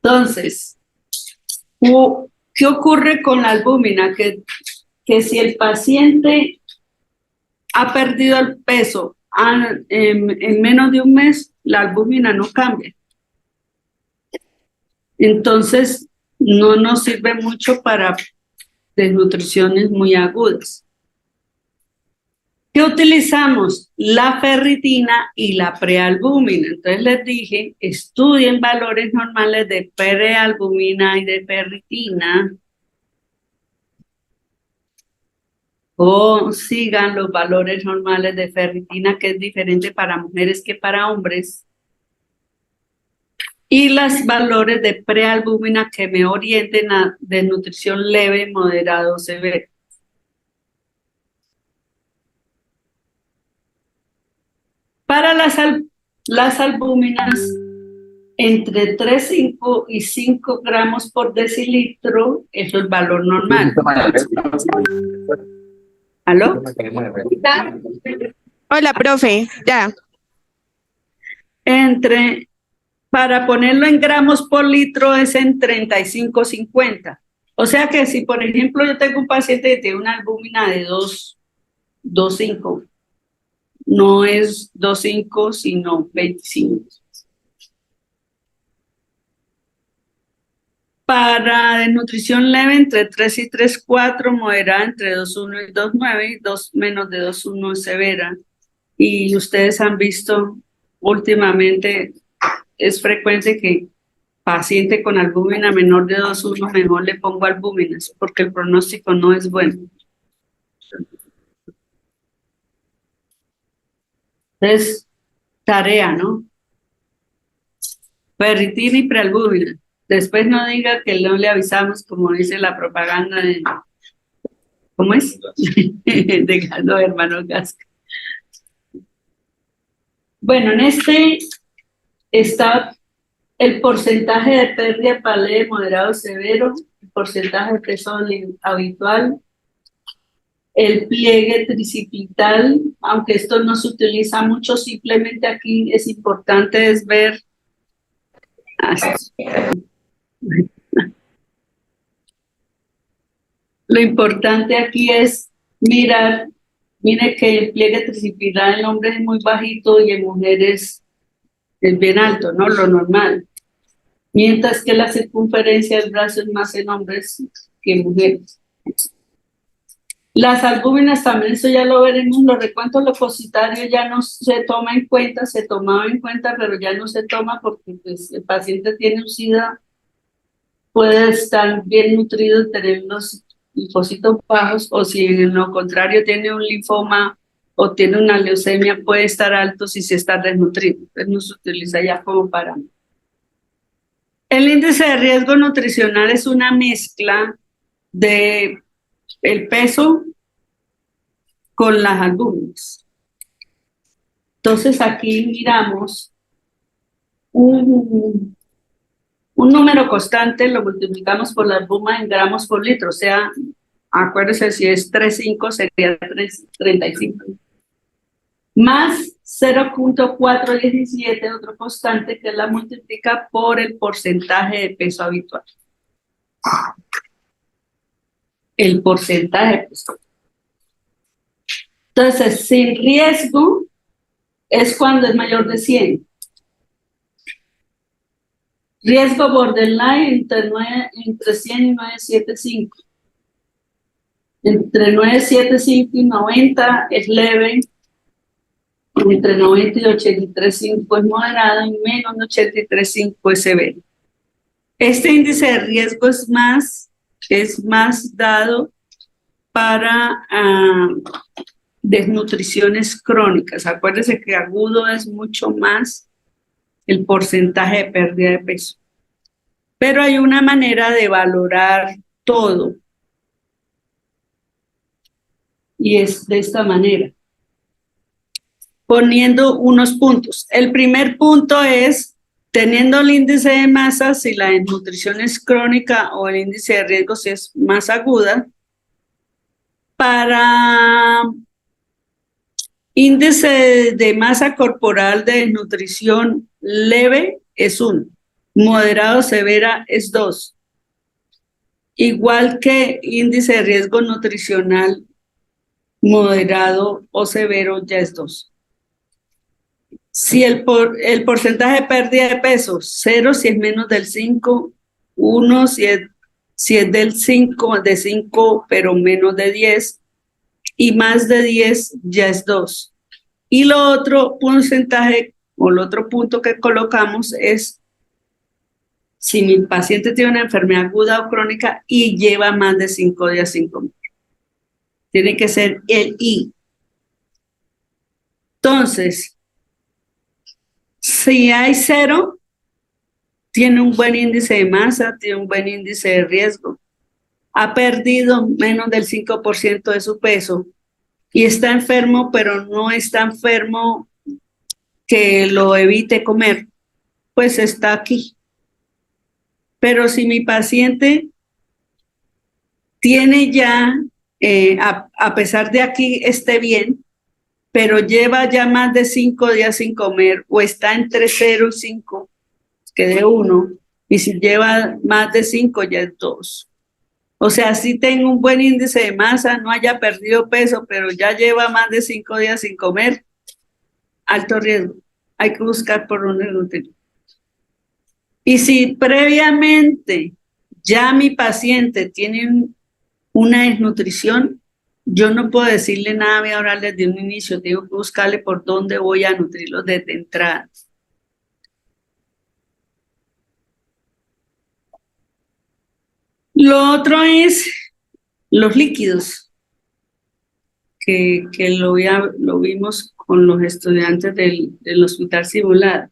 Entonces, ¿qué ocurre con la albúmina? Que si el paciente ha perdido el peso en menos de un mes, la albúmina no cambia. Entonces, no nos sirve mucho para desnutriciones muy agudas. ¿Qué utilizamos? La ferritina y la prealbúmina. Entonces les dije, estudien valores normales de prealbúmina y de ferritina, o sigan los valores normales de ferritina, que es diferente para mujeres que para hombres, y los valores de prealbúmina que me orienten a desnutrición leve, moderado o severo. Para las albúminas, entre 3,5 y 5 gramos por decilitro, eso es valor normal. ¿Aló? Hola, profe, ya. Para ponerlo en gramos por litro es en 35-50. O sea que si, por ejemplo, yo tengo un paciente que tiene una albúmina de 2,5, no es 2,5, sino 25. Para desnutrición leve entre 3 y 3,4, moderada entre 2,1 y 2,9, y 2 menos de 2,1 es severa. Y ustedes han visto últimamente, es frecuente que paciente con albúmina menor de 2,1, mejor le pongo albúminas, porque el pronóstico no es bueno. Entonces, tarea, ¿no? Ferritina y prealbúmina. Después no diga que no le avisamos, como dice la propaganda de, ¿cómo es? De los hermanos Gasca. Bueno, en este está el porcentaje de pérdida para leve, moderado, severo, el porcentaje de peso habitual, el pliegue tricipital, aunque esto no se utiliza mucho, simplemente aquí es importante es ver. Lo importante aquí es mirar, mire que el pliegue tricipital en hombres es muy bajito y en mujeres es bien alto, ¿no? Lo normal. Mientras que la circunferencia del brazo es más en hombres que en mujeres. Las albúminas también, eso ya lo veremos, los recuentos leucocitarios ya no se toma en cuenta, se tomaba en cuenta, pero ya no se toma porque pues, el paciente tiene un SIDA, puede estar bien nutrido y tener los linfocitos bajos, o si en lo contrario tiene un linfoma o tiene una leucemia, puede estar alto si se está desnutrido. Entonces no se utiliza ya como parámetro. El índice de riesgo nutricional es una mezcla de el peso con las albúminas. Entonces aquí miramos un número constante, lo multiplicamos por la albúmina en gramos por litro, o sea, acuérdense, si es 3,5 sería 35. Más 0,417, otro constante que la multiplica por el porcentaje de peso habitual. El porcentaje de peso. Entonces, sin riesgo es cuando es mayor de 100. Riesgo borderline entre 100 y 975. Entre 975 y 90 es leve. Entre 90 y 83,5 es moderado y menos de 83,5 es severo. Este índice de riesgo es más dado para desnutriciones crónicas. Acuérdense que agudo es mucho más el porcentaje de pérdida de peso. Pero hay una manera de valorar todo. Y es de esta manera. Poniendo unos puntos. El primer punto es, teniendo el índice de masa, si la desnutrición es crónica o el índice de riesgo si es más aguda. Para índice de masa corporal de desnutrición leve es 1, moderado severa es 2. Igual que índice de riesgo nutricional moderado o severo ya es 2. Si el porcentaje de pérdida de peso, 0 si es menos del 5, 1 si es del 5, de 5 pero menos de 10, y más de 10 ya es 2. Y lo otro porcentaje o el otro punto que colocamos es si mi paciente tiene una enfermedad aguda o crónica y lleva más de 5 días sin comer. Tiene que ser el I. Entonces, si hay 0, tiene un buen índice de masa, tiene un buen índice de riesgo, ha perdido menos del 5% de su peso y está enfermo, pero no está enfermo que lo evite comer, pues está aquí. Pero si mi paciente tiene ya, a pesar de aquí esté bien, pero lleva ya más de 5 días sin comer o está entre 0 y 5, que de 1, y si lleva más de 5 ya es 2. O sea, si tengo un buen índice de masa, no haya perdido peso, pero ya lleva más de 5 días sin comer, alto riesgo. Hay que buscar por un nutrición. Y si previamente ya mi paciente tiene una desnutrición, yo no puedo decirle nada, voy a hablar desde un inicio, tengo que buscarle por dónde voy a nutrirlo desde entrada. Lo otro es los líquidos, que lo vimos con los estudiantes del hospital Simular,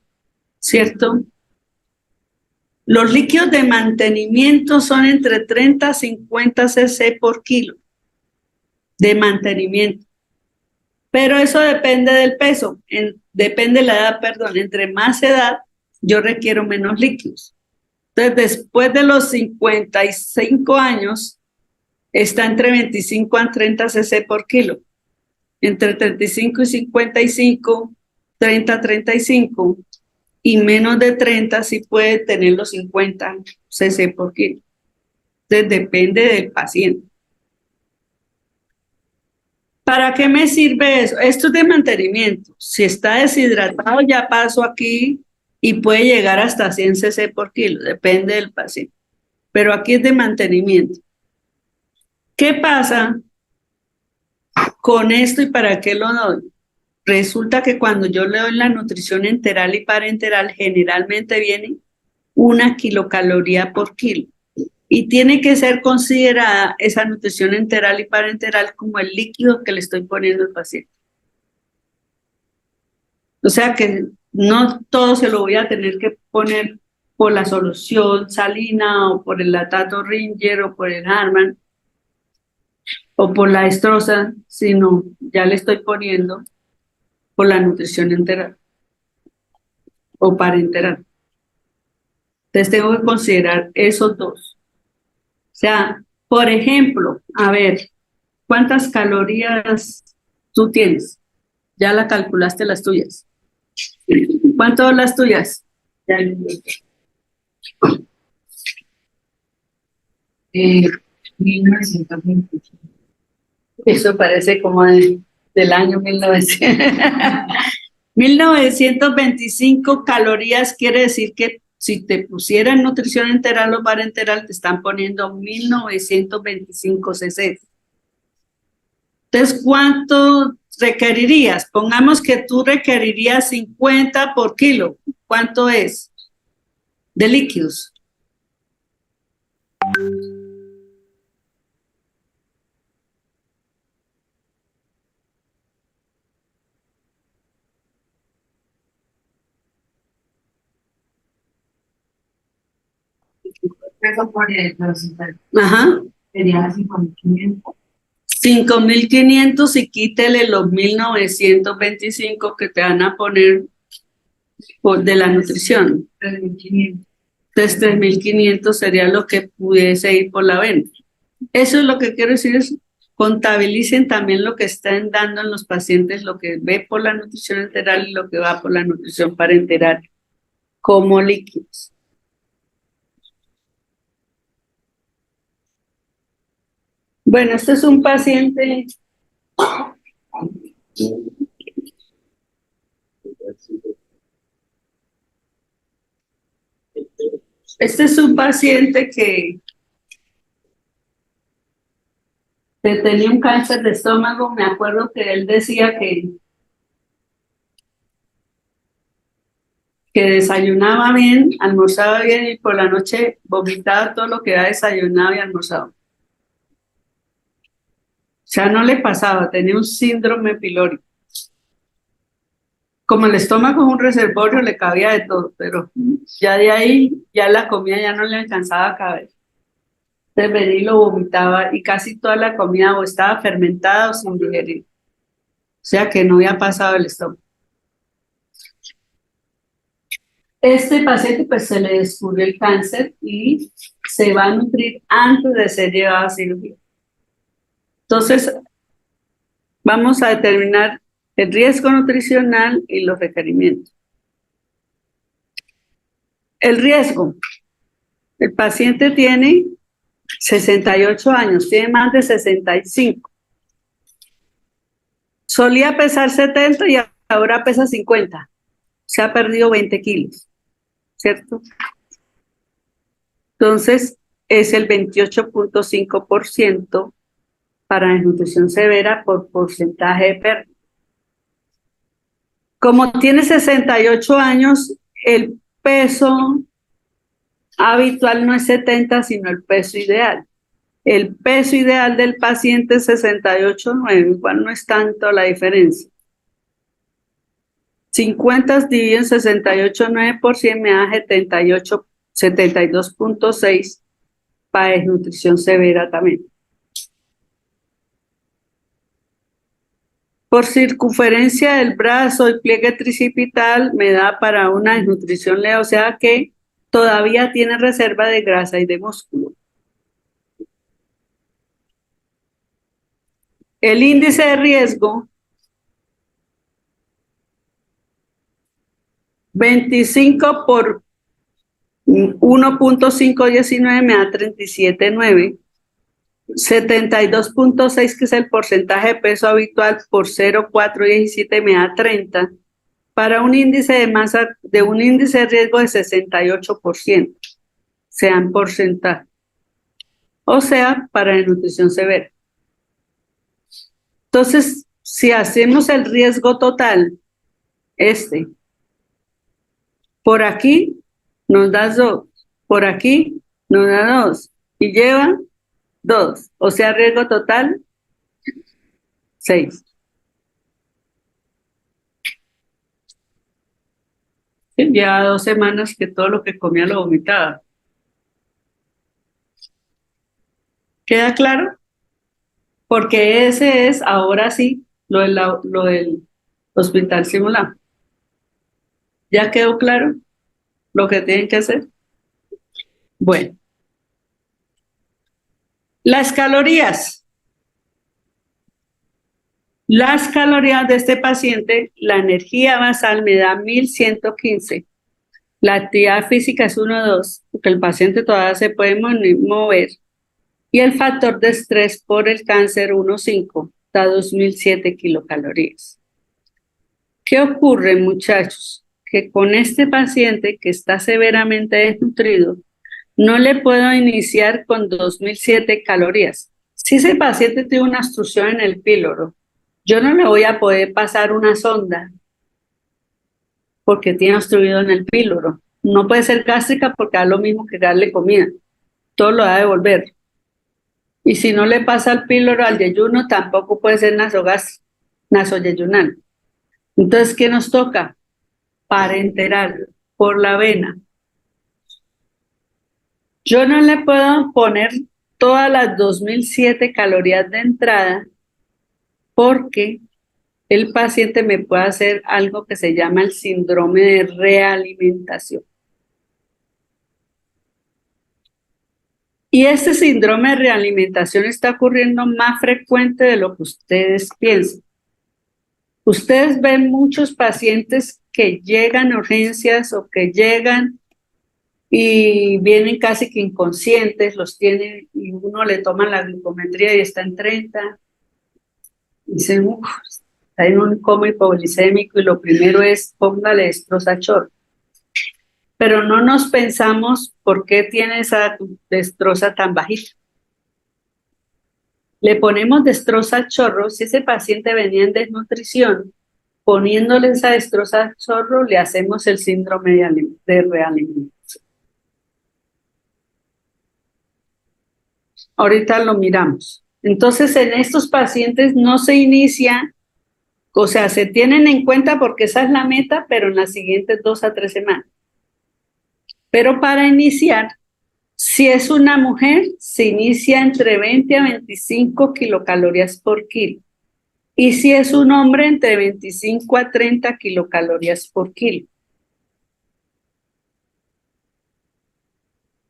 ¿cierto? Los líquidos de mantenimiento son entre 30 a 50 cc por kilo de mantenimiento. Pero eso depende del peso, depende de la edad, perdón. Entre más edad, yo requiero menos líquidos. Entonces, después de los 55 años, está entre 25 a 30 cc por kilo. Entre 35 y 55, 30 a 35, y menos de 30 sí puede tener los 50 cc por kilo. Entonces, depende del paciente. ¿Para qué me sirve eso? Esto es de mantenimiento. Si está deshidratado, ya paso aquí y puede llegar hasta 100 cc por kilo, depende del paciente. Pero aquí es de mantenimiento. ¿Qué pasa con esto y para qué lo doy? Resulta que cuando yo le doy la nutrición enteral y parenteral, generalmente viene 1 kilocaloría por kilo. Y tiene que ser considerada esa nutrición enteral y parenteral como el líquido que le estoy poniendo al paciente. O sea que no todo se lo voy a tener que poner por la solución salina o por el lactato Ringer o por el Harman o por la estrosa, sino ya le estoy poniendo por la nutrición enteral o parenteral. Entonces tengo que considerar esos dos. O sea, por ejemplo, a ver, ¿cuántas calorías tú tienes? Ya la calculaste las tuyas. ¿Cuántas las tuyas? Ya. 1925. Eso parece como del año 1900. 1925 calorías quiere decir que si te pusieran nutrición enteral o parenteral, te están poniendo 1925 cc. Entonces, ¿cuánto requerirías? Pongamos que tú requerirías 50 por kilo. ¿Cuánto es de líquidos? Peso por velocidad. Ajá. Sería 5.500. 5.500 y quítele los 1925 que te van a poner de la nutrición. 3.500. Entonces 3.500 sería lo que pudiese ir por la venta. Eso es lo que quiero decir, es contabilicen también lo que están dando en los pacientes, lo que ve por la nutrición enteral y lo que va por la nutrición parenteral como líquidos. Bueno, este es un paciente. Este es un paciente que tenía un cáncer de estómago. Me acuerdo que él decía que desayunaba bien, almorzaba bien y por la noche vomitaba todo lo que había desayunado y almorzado. O sea, no le pasaba, tenía un síndrome pylórico. Como el estómago es un reservorio, le cabía de todo, pero ya de ahí, ya la comida ya no le alcanzaba a caber. Entonces venía y lo vomitaba y casi toda la comida o estaba fermentada o sin digerir. O sea que no había pasado el estómago. Este paciente pues se le descubrió el cáncer y se va a nutrir antes de ser llevado a cirugía. Entonces, vamos a determinar el riesgo nutricional y los requerimientos. El riesgo. El paciente tiene 68 años, tiene más de 65. Solía pesar 70 y ahora pesa 50. Se ha perdido 20 kilos, ¿cierto? Entonces, es el 28.5% para desnutrición severa por porcentaje de pérdida. Como tiene 68 años, el peso habitual no es 70, sino el peso ideal. El peso ideal del paciente es 68,9, igual no es tanto la diferencia. 50 dividido en 68,9 por 100 me da 72,6 para desnutrición severa también. Por circunferencia del brazo y pliegue tricipital me da para una desnutrición leve, o sea que todavía tiene reserva de grasa y de músculo. El índice de riesgo, 25 por 1.519 me da 37,9. 72,6, que es el porcentaje de peso habitual, por 0,417 me da 30, para un índice de masa, de un índice de riesgo de 68%, sean porcentaje. O sea, para desnutrición severa. Entonces, si hacemos el riesgo total, por aquí nos da 2, por aquí nos da 2, y lleva 2, o sea, riesgo total 6. Lleva 2 semanas que todo lo que comía lo vomitaba. ¿Queda claro? Porque ese es, ahora sí, lo del hospital simulado. ¿Ya quedó claro lo que tienen que hacer? Bueno, las calorías. Las calorías de este paciente, la energía basal me da 1115. La actividad física es 1,2, porque el paciente todavía se puede mover. Y el factor de estrés por el cáncer 1,5, da 2007 kilocalorías. ¿Qué ocurre, muchachos? Que con este paciente que está severamente desnutrido, no le puedo iniciar con 2007 calorías. Si ese paciente tiene una obstrucción en el píloro, yo no le voy a poder pasar una sonda porque tiene obstruido en el píloro. No puede ser gástrica porque da lo mismo que darle comida. Todo lo va a devolver. Y si no le pasa al píloro, al yeyuno, tampoco puede ser nasoyeyunal. Entonces, ¿qué nos toca? Parenteral, por la vena. Yo no le puedo poner todas las 2007 calorías de entrada porque el paciente me puede hacer algo que se llama el síndrome de realimentación. Y este síndrome de realimentación está ocurriendo más frecuente de lo que ustedes piensan. Ustedes ven muchos pacientes que llegan a urgencias o que llegan y vienen casi que inconscientes, los tiene y uno le toma la glucometría y está en 30, y dice, uff, está en un coma hipoglicémico y lo primero es póngale destrozachor. Pero no nos pensamos por qué tiene esa destroza tan bajita. Le ponemos destroza chorro, si ese paciente venía en desnutrición, poniéndole esa destroza chorro, le hacemos el síndrome de realimentación. Ahorita lo miramos. Entonces, en estos pacientes no se inicia, o sea, se tienen en cuenta porque esa es la meta, pero en las siguientes 2 a 3 semanas. Pero para iniciar, si es una mujer, se inicia entre 20 a 25 kilocalorías por kilo. Y si es un hombre, entre 25 a 30 kilocalorías por kilo.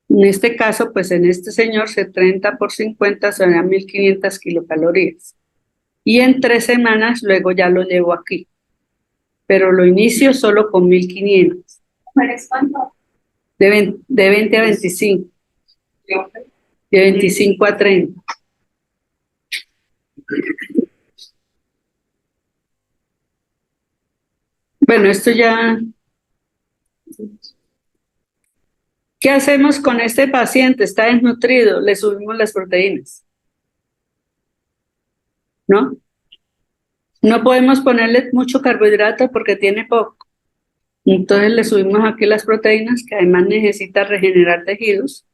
En este caso, pues en este señor, 30 por 50 serán 1500 kilocalorías. Y en 3 semanas luego ya lo llevo aquí. Pero lo inicio solo con 1500. ¿Cuánto? De 20 a 25. De 25 a 30. Bueno, esto ya... ¿Qué hacemos con este paciente? Está desnutrido, le subimos las proteínas, ¿no? No podemos ponerle mucho carbohidrato porque tiene poco. Entonces le subimos aquí las proteínas, que además necesita regenerar tejidos.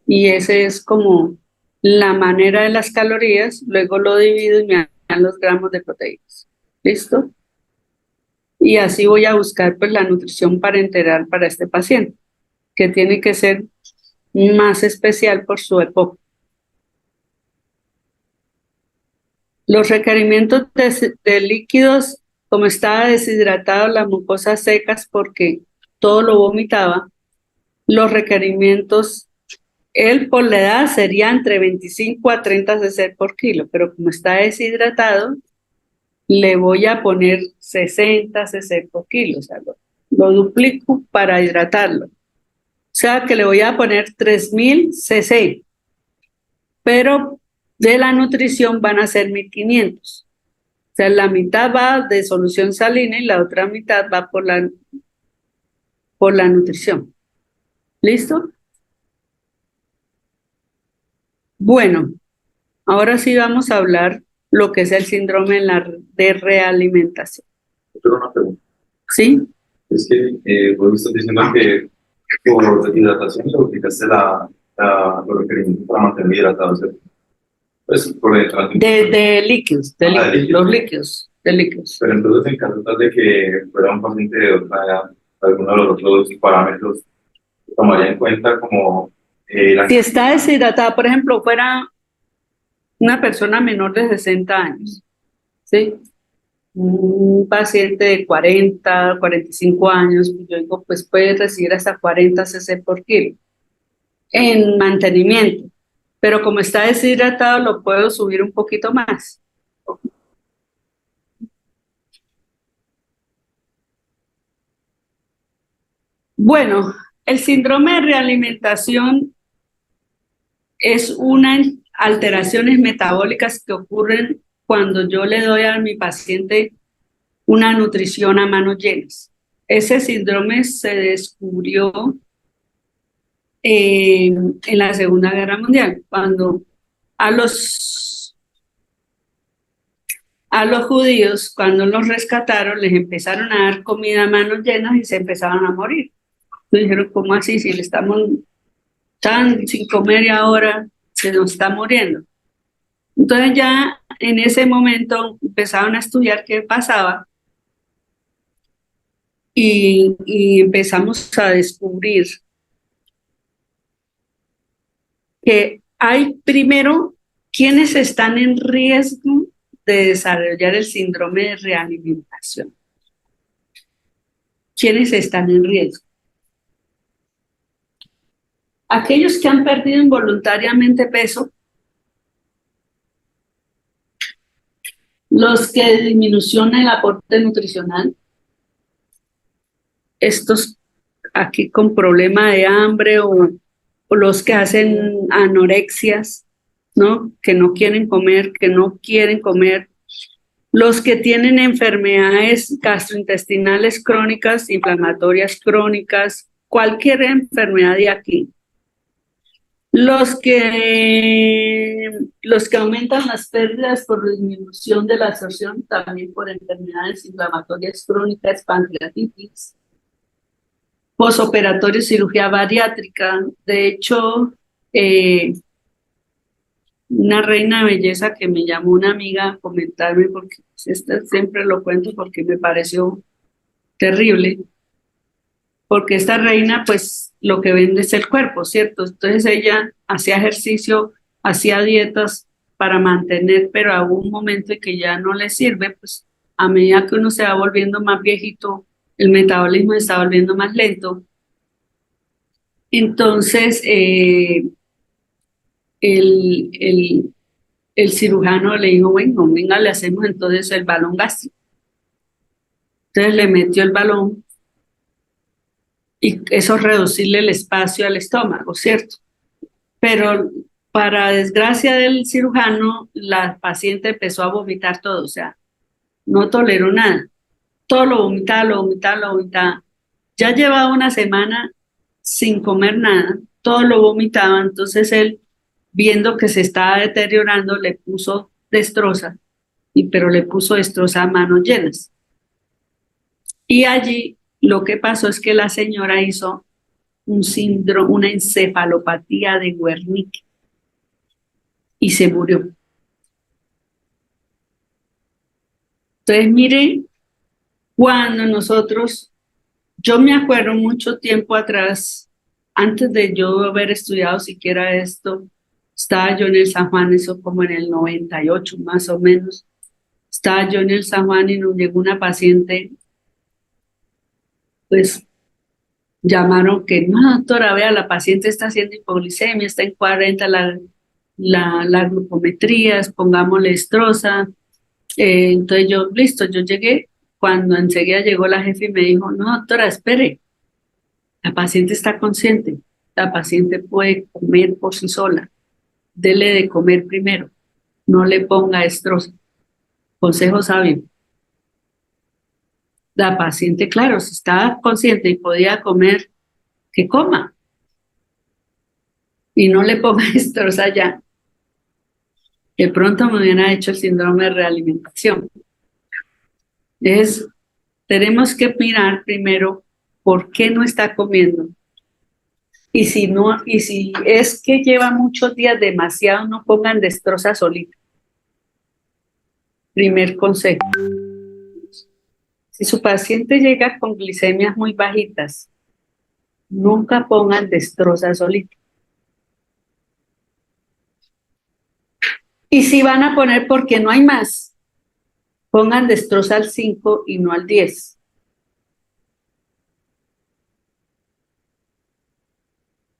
Y ese es como la manera de las calorías. Luego lo divido y me dan los gramos de proteínas. ¿Listo? Y así voy a buscar pues la nutrición parenteral para este paciente, que tiene que ser más especial por su época. Los requerimientos de líquidos, como estaba deshidratado, las mucosas secas porque todo lo vomitaba, los requerimientos, él por la edad sería entre 25 a 30 cc por kilo, pero como está deshidratado, le voy a poner 60 cc por kilo, o sea, lo duplico para hidratarlo. O sea que le voy a poner 3000 cc, pero de la nutrición van a ser 1500. O sea, la mitad va de solución salina y la otra mitad va por la nutrición. ¿Listo? Bueno, ahora sí vamos a hablar lo que es el síndrome de realimentación. Yo tengo una pregunta. ¿Sí? Es que vos estás diciendo que por hidratación le aplicaste los requerimientos para mantener hidratado, ¿cierto? Pues por detrás De líquidos, de líquidos. los líquidos, de líquidos. Pero entonces, en caso tal de que fuera un paciente de otra edad, alguno de los otros parámetros, tomaría en cuenta como Si está deshidratada, por ejemplo, fuera una persona menor de 60 años, ¿sí? Un paciente de 40, 45 años, yo digo, pues puede recibir hasta 40 cc por kilo en mantenimiento, pero como está deshidratado lo puedo subir un poquito más. Bueno, el síndrome de realimentación es unas alteraciones metabólicas que ocurren cuando yo le doy a mi paciente una nutrición a manos llenas. Ese síndrome se descubrió en la Segunda Guerra Mundial, cuando a los judíos, cuando los rescataron, les empezaron a dar comida a manos llenas y se empezaban a morir. Entonces dijeron, ¿cómo así? Si le estamos tan sin comer y ahora se nos está muriendo. Entonces ya en ese momento empezaron a estudiar qué pasaba y empezamos a descubrir que hay primero quienes están en riesgo de desarrollar el síndrome de realimentación. ¿Quiénes están en riesgo? Aquellos que han perdido involuntariamente peso, los que disminuyen el aporte nutricional, estos aquí con problema de hambre o los que hacen anorexias, ¿no? Que no quieren comer, que no quieren comer. Los que tienen enfermedades gastrointestinales crónicas, inflamatorias crónicas, cualquier enfermedad de aquí. Los que aumentan las pérdidas por disminución de la absorción, también por enfermedades inflamatorias crónicas, pancreatitis, posoperatorio, cirugía bariátrica. De hecho, una reina de belleza que me llamó una amiga a comentarme, porque pues, esta siempre lo cuento porque me pareció terrible, porque esta reina pues lo que vende es el cuerpo, ¿cierto? Entonces ella hacía ejercicio, hacía dietas para mantener, pero a un momento en que ya no le sirve, pues a medida que uno se va volviendo más viejito, el metabolismo se está volviendo más lento. Entonces, el cirujano le dijo, bueno, venga, le hacemos entonces el balón gástrico. Entonces le metió el balón y eso es reducirle el espacio al estómago, ¿cierto? Pero para desgracia del cirujano, la paciente empezó a vomitar todo, o sea, no toleró nada. Todo lo vomitaba, lo vomitaba, lo vomitaba. Ya llevaba una semana sin comer nada, todo lo vomitaba, entonces él, viendo que se estaba deteriorando, le puso destroza, pero le puso destroza a manos llenas. Y allí lo que pasó es que la señora hizo un síndrome, una encefalopatía de Wernicke y se murió. Entonces, mire, cuando nosotros, yo me acuerdo mucho tiempo atrás, antes de yo haber estudiado siquiera esto, estaba yo en el San Juan, eso como en el 98 más o menos, estaba yo en el San Juan y nos llegó una paciente, pues llamaron que, no, doctora, vea, la paciente está haciendo hipoglicemia, está en 40 la glucometría, pongámosle estroza. Entonces yo, listo, yo llegué, cuando enseguida llegó la jefe y me dijo, no, doctora, espere, la paciente está consciente, la paciente puede comer por sí sola, dele de comer primero, no le ponga estroza. Consejo sabio. La paciente, claro, si estaba consciente y podía comer, que coma y no le ponga estroza ya. De pronto me hubiera hecho el síndrome de realimentación. Tenemos que mirar primero por qué no está comiendo. Y si no, y si es que lleva muchos días demasiado, no pongan destroza solita. Primer consejo. Si su paciente llega con glicemias muy bajitas, nunca pongan destroza solita. Y si van a poner porque no hay más, pongan destroza al 5 y no al 10.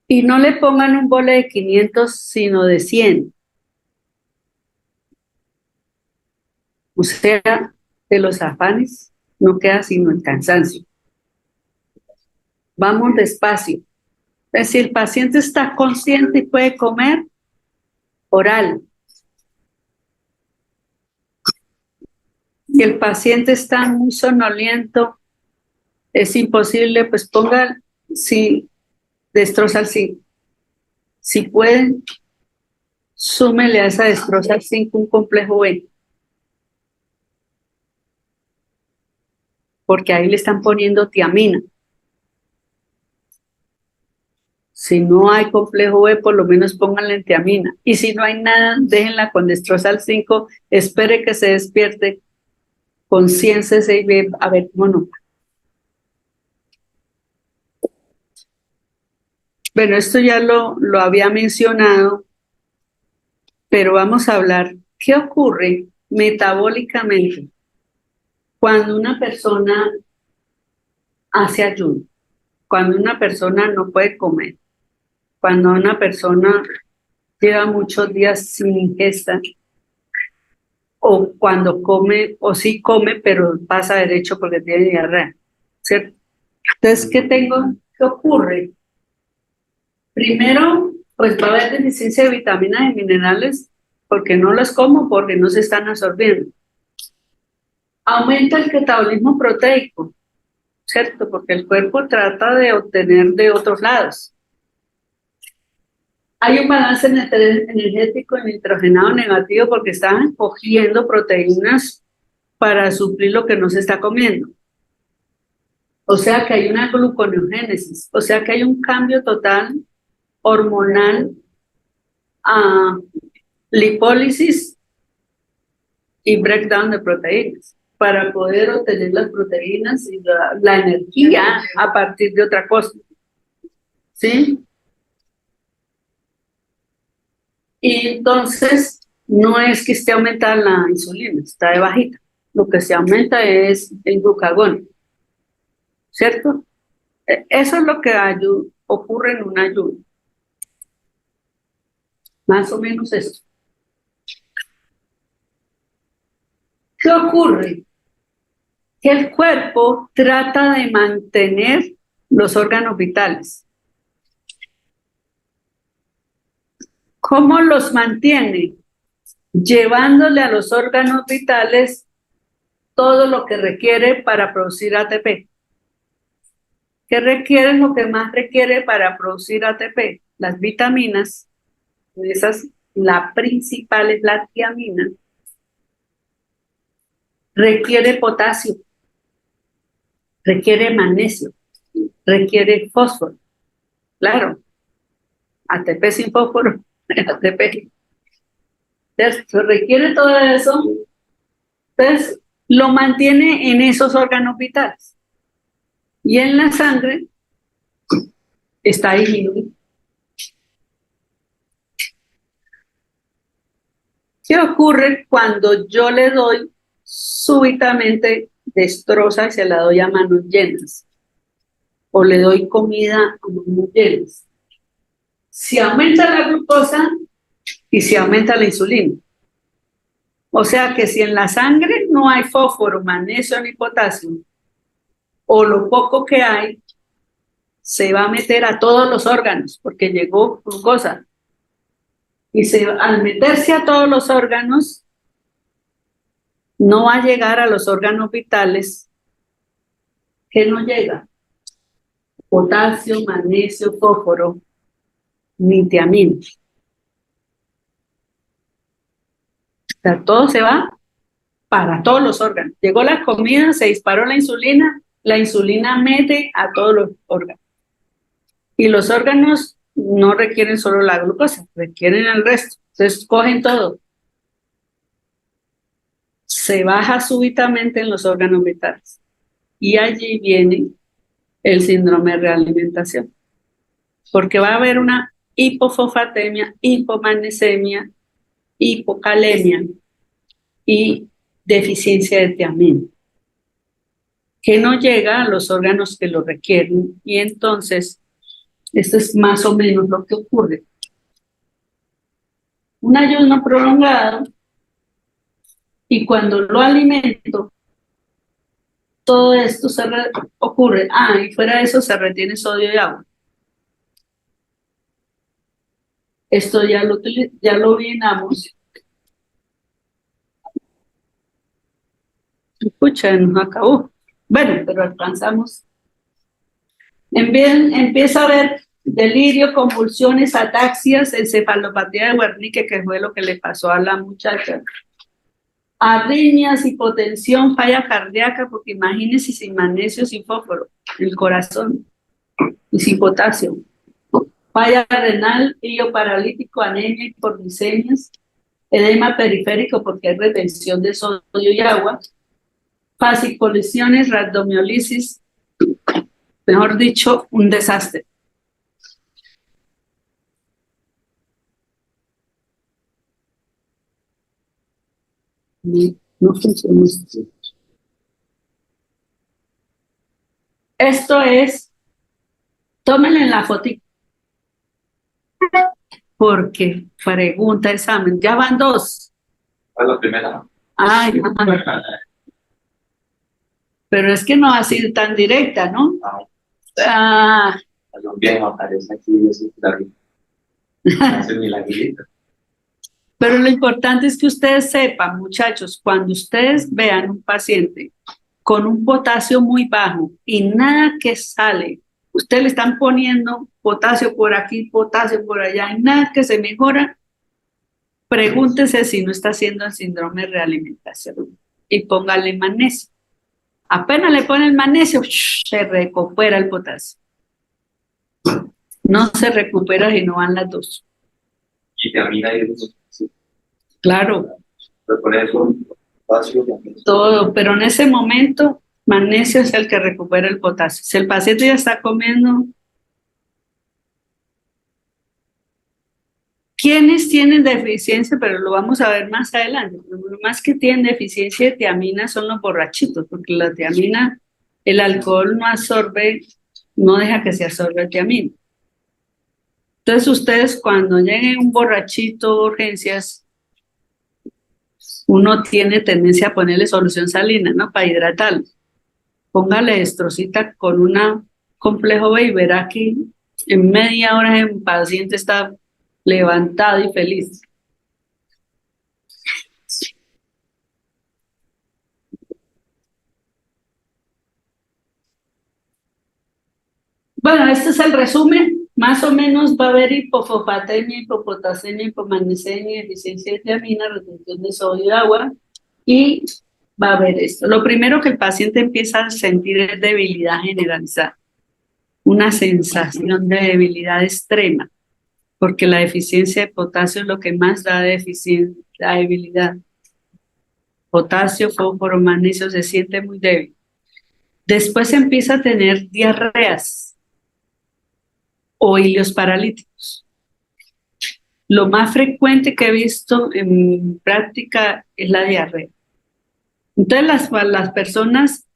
Y no le pongan un bole de 500, sino de 100. O sea, de los afanes no queda sino el cansancio. Vamos despacio. Entonces, si el paciente está consciente y puede comer, oral. Si el paciente está muy sonoliento, es imposible, pues ponga, si destroza al 5. Si pueden, súmele a esa destroza al 5 un complejo B. Porque ahí le están poniendo tiamina. Si no hay complejo B, por lo menos pónganle tiamina. Y si no hay nada, déjenla con destroza al 5, espere que se despierte, concienciese y ve a ver cómo no. Bueno, esto ya lo había mencionado, pero vamos a hablar, ¿qué ocurre metabólicamente cuando una persona hace ayuno? Cuando una persona no puede comer, cuando una persona lleva muchos días sin ingesta, o cuando come, o sí come, pero pasa derecho porque tiene diarrea, ¿cierto? Entonces, ¿qué tengo ¿qué ocurre? Primero, pues va a haber deficiencia de vitaminas y minerales porque no las como, porque no se están absorbiendo. Aumenta el catabolismo proteico, ¿cierto? Porque el cuerpo trata de obtener de otros lados. Hay un balance energético nitrogenado negativo porque están cogiendo proteínas para suplir lo que no se está comiendo. O sea que hay una gluconeogénesis, o sea que hay un cambio total hormonal a lipólisis y breakdown de proteínas para poder obtener las proteínas y la energía a partir de otra cosa. ¿Sí? Y entonces no es que esté aumentada la insulina, está de bajita. Lo que se aumenta es el glucagón, ¿cierto? Eso es lo que ocurre en un ayuno. Más o menos eso. ¿Qué ocurre? Que el cuerpo trata de mantener los órganos vitales. ¿Cómo los mantiene? Llevándole a los órganos vitales todo lo que requiere para producir ATP. ¿Qué requiere lo que más requiere para producir ATP? Las vitaminas, esas, la principal es la tiamina, requiere potasio, requiere magnesio, requiere fósforo. Claro, ATP sin fósforo, ATP. Entonces, requiere todo eso, entonces lo mantiene en esos órganos vitales. Y en la sangre está disminuido. ¿Qué ocurre cuando yo le doy súbitamente destroza y se la doy a manos llenas? O le doy comida a manos llenas. Se aumenta la glucosa y se aumenta la insulina. O sea que si en la sangre no hay fósforo, magnesio ni potasio, o lo poco que hay, se va a meter a todos los órganos, porque llegó glucosa. Y al meterse a todos los órganos, no va a llegar a los órganos vitales. ¿Qué no llega? Potasio, magnesio, fósforo, ni tiamina. O sea, todo se va para todos los órganos. Llegó la comida, se disparó la insulina mete a todos los órganos. Y los órganos no requieren solo la glucosa, requieren el resto. Entonces cogen todo. Se baja súbitamente en los órganos vitales. Y allí viene el síndrome de realimentación. Porque va a haber una hipofosfatemia, hipomagnesemia, hipocalemia y deficiencia de tiamina, que no llega a los órganos que lo requieren. Y entonces, esto es más o menos lo que ocurre. Un ayuno prolongado, y cuando lo alimento, todo esto ocurre. Y fuera de eso se retiene sodio y agua. Esto ya lo llenamos. Escucha, nos acabó. Bueno, pero alcanzamos. Empieza a haber delirio, convulsiones, ataxias, encefalopatía de Wernicke, que fue lo que le pasó a la muchacha. Arritmias, hipotensión, falla cardíaca, porque imagínense sin magnesio, sin fósforo, el corazón, y sin potasio. Falla renal, paralítico, anemia, hipoglicemias, edema periférico, porque hay retención de sodio y agua, fascicolisiones, rhabdomiolisis, mejor dicho, un desastre. No funciona. Esto es, tómenle la fotito, porque pregunta, examen, ya van 2. La primera. Ay, pero es que no ha sido tan directa, ¿no? Hay un viejo aparece aquí y dice, hace el milagrito. Pero lo importante es que ustedes sepan, muchachos, cuando ustedes vean un paciente con un potasio muy bajo y nada que sale, ustedes le están poniendo potasio por aquí, potasio por allá, y nada que se mejora, pregúntese si no está haciendo el síndrome de realimentación y póngale magnesio. Apenas le pone el magnesio, se recupera el potasio. No se recupera si no van las dos. Y vitamina y eso, sí. Claro, Pero por eso, potasio, todo, pero en ese momento, magnesio es el que recupera el potasio. Si el paciente ya está comiendo, ¿quiénes tienen deficiencia? Pero lo vamos a ver más adelante. Lo más que tienen deficiencia de tiamina son los borrachitos, porque la tiamina, el alcohol no absorbe, no deja que se absorba tiamina. Entonces ustedes cuando lleguen un borrachito a urgencias, uno tiene tendencia a ponerle solución salina, ¿no? Para hidratarlo. Póngale estrocita con una complejo B y verá que en media hora el paciente está levantado y feliz. Bueno, este es el resumen. Más o menos va a haber hipofosfatemia, hipopotasemia, hipomagnesemia, deficiencia de tiamina, retención de sodio y agua. Y va a haber esto. Lo primero que el paciente empieza a sentir es debilidad generalizada, una sensación de debilidad extrema, porque la deficiencia de potasio es lo que más da la debilidad. Potasio, fósforo, magnesio, se siente muy débil. Después empieza a tener diarreas o ilios paralíticos. Lo más frecuente que he visto en práctica es la diarrea. Entonces las personas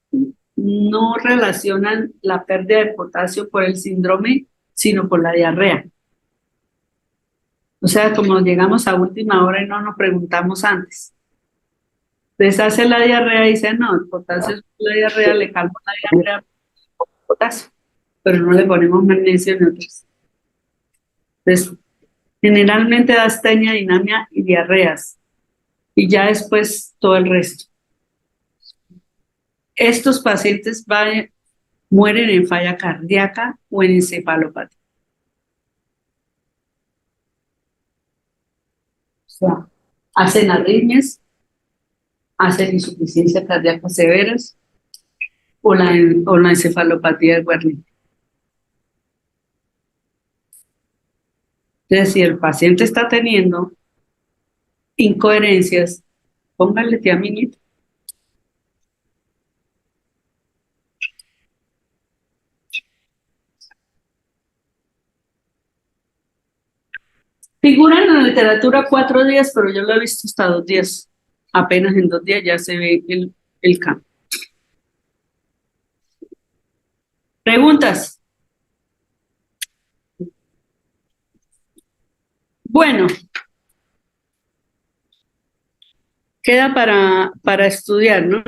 no relacionan la pérdida de potasio por el síndrome, sino por la diarrea. O sea, como llegamos a última hora y no nos preguntamos antes. Les hace la diarrea y dicen, no, el potasio es la diarrea, le calmo la diarrea, potasio, pero no le ponemos magnesio en otros. Entonces, generalmente da astenia, dinamia y diarreas, y ya después todo el resto. Estos pacientes mueren en falla cardíaca o en encefalopatía. O sea, hacen arritmias, hacen insuficiencia cardíaca severas o la encefalopatía de Wernicke. Entonces, si el paciente está teniendo incoherencias, póngale tiaminita. Figuran en la literatura 4 días, pero yo lo he visto hasta 2 días. Apenas en 2 días ya se ve el cambio. ¿Preguntas? Bueno, queda para estudiar, ¿no?